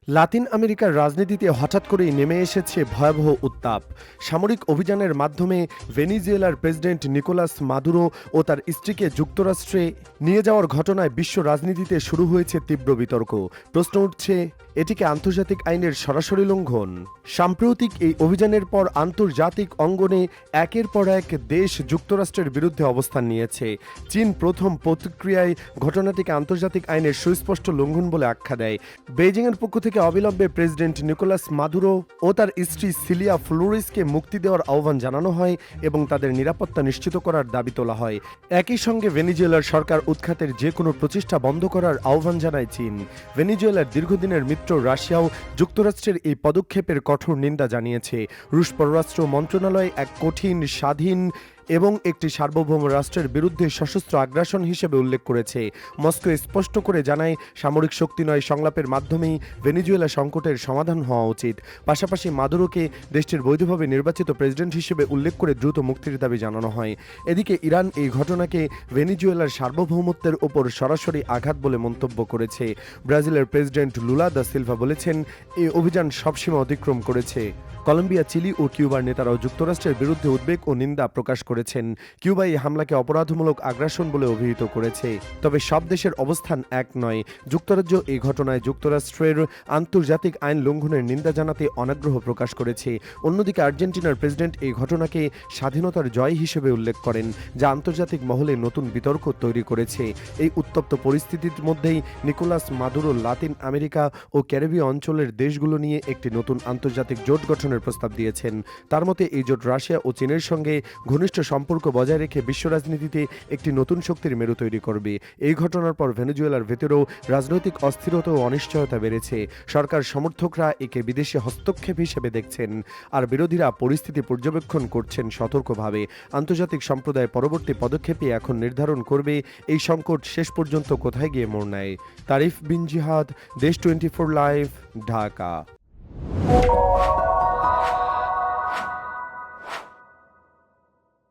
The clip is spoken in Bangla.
লাতিন আমেরিকার রাজনীতিতে হঠাৎ করেই নেমে এসেছে ভয়াবহ উত্তাপ। সামরিক অভিযানের মাধ্যমে ভেনিজুয়েলার প্রেসিডেন্ট নিকোলাস মাদুরো ও তার স্ত্রীকে যুক্তরাষ্ট্রে নিয়ে যাওয়ার ঘটনায় বিশ্ব রাজনীতিতে শুরু হয়েছে তীব্র বিতর্ক। প্রশ্ন উঠছে, এটিকে আন্তর্জাতিক আইনের সরাসরি লঙ্ঘন? সাম্প্রতিক এই অভিযানের পর আন্তর্জাতিক অঙ্গনে একের পর এক দেশ যুক্তরাষ্ট্রের বিরুদ্ধে অবস্থান নিয়েছে। চীন প্রথম প্রতিক্রিয়ায় ঘটনাটিকে আন্তর্জাতিক আইনের সুস্পষ্ট লঙ্ঘন বলে আখ্যা দেয়। বেইজিংয়ের পক্ষ থেকে অবিলম্বে প্রেসিডেন্ট নিকোলাস মাদুরো ও তার স্ত্রী সিলিয়া ফ্লোরেসকে মুক্তি দেওয়ার আহ্বান জানানো হয় এবং তাদের নিরাপত্তা নিশ্চিত করার দাবি তোলা হয়। একই সঙ্গে ভেনিজুয়েলার সরকার উৎখাতের যে কোনো প্রচেষ্টা বন্ধ করার আহ্বান জানায় চীন। ভেনিজুয়েলার দীর্ঘদিনের মিত্র রাশিয়াও যুক্তরাষ্ট্রের এই পদক্ষেপের কঠোর নিন্দা জানিয়েছে। রুশ পররাষ্ট্র মন্ত্রণালয় এক কঠিন, স্বাধীন এবং একটি সার্বভৌম রাষ্ট্রের বিরুদ্ধে সশস্ত্র আগ্রাসন হিসেবে উল্লেখ করেছে। মস্কো স্পষ্ট করে জানায়, সামরিক শক্তি নয়, সংলাপের মাধ্যমেই ভেনিজুয়েলা সংকটের সমাধান হওয়া উচিত। পাশাপাশি মাদুরোকে দেশটির বৈধভাবে নির্বাচিত প্রেসিডেন্ট হিসেবে উল্লেখ করে দ্রুত মুক্তির দাবি জানানো হয়। এদিকে ইরান এই ঘটনাকে ভেনিজুয়েলার সার্বভৌমত্বের ওপর সরাসরি আঘাত বলে মন্তব্য করেছে। ব্রাজিলের প্রেসিডেন্ট লুলা দা সিলভা বলেছেন, এই অভিযান সবসীমা অতিক্রম করেছে। কলম্বিয়া, চিলি ও কিউবার নেতারাও যুক্তরাষ্ট্রের বিরুদ্ধে উদ্বেগ ও নিন্দা প্রকাশ করেছেন। কিউবা এই হামলাকে অপরাধমূলক আগ্রাসন বলে অভিহিত করেছে। তবে সব দেশের অবস্থান এক নয়। যুক্তরাজ্য এই ঘটনায় যুক্তরাষ্ট্রের আন্তর্জাতিক আইন লঙ্ঘনের নিন্দা জানাতে অনাগ্রহ প্রকাশ করেছে। অন্যদিকে আর্জেন্টিনার প্রেসিডেন্ট এই ঘটনাকে স্বাধীনতার জয় হিসেবে উল্লেখ করেন, যা আন্তর্জাতিক মহলে নতুন বিতর্ক তৈরি করেছে। এই উত্তপ্ত পরিস্থিতির মধ্যেই নিকোলাস মাদুরো লাতিন আমেরিকা ও ক্যারিবীয় অঞ্চলের দেশগুলো নিয়ে একটি নতুন আন্তর্জাতিক জোট গঠনের প্রস্তাব দিয়েছেন। তার মতে এই জোট রাশিয়া ও চীনের সঙ্গে ঘনিষ্ঠ সম্পর্ক বজায় রেখে বিশ্ব রাজনীতিতে একটি নতুন শক্তির মেরু তৈরি করবে। এই ঘটনার পর ভেনেজুয়েলার ভেতরেও রাজনৈতিক অস্থিরতা ও অনিশ্চয়তা বেড়েছে। সরকার সমর্থকরা একে বিদেশি হস্তক্ষেপ হিসেবে দেখছেন, আর বিরোধীরা পরিস্থিতি পর্যবেক্ষণ করছেন সতর্কভাবে। আন্তর্জাতিক সম্প্রদায় পরবর্তী পদক্ষেপে এখন নির্ধারণ করবে এই সংকট শেষ পর্যন্ত কোথায় গিয়ে মোড় নেয়। তারিফ বিন জিহাদ, দেশ 24 লাইভ, ঢাকা।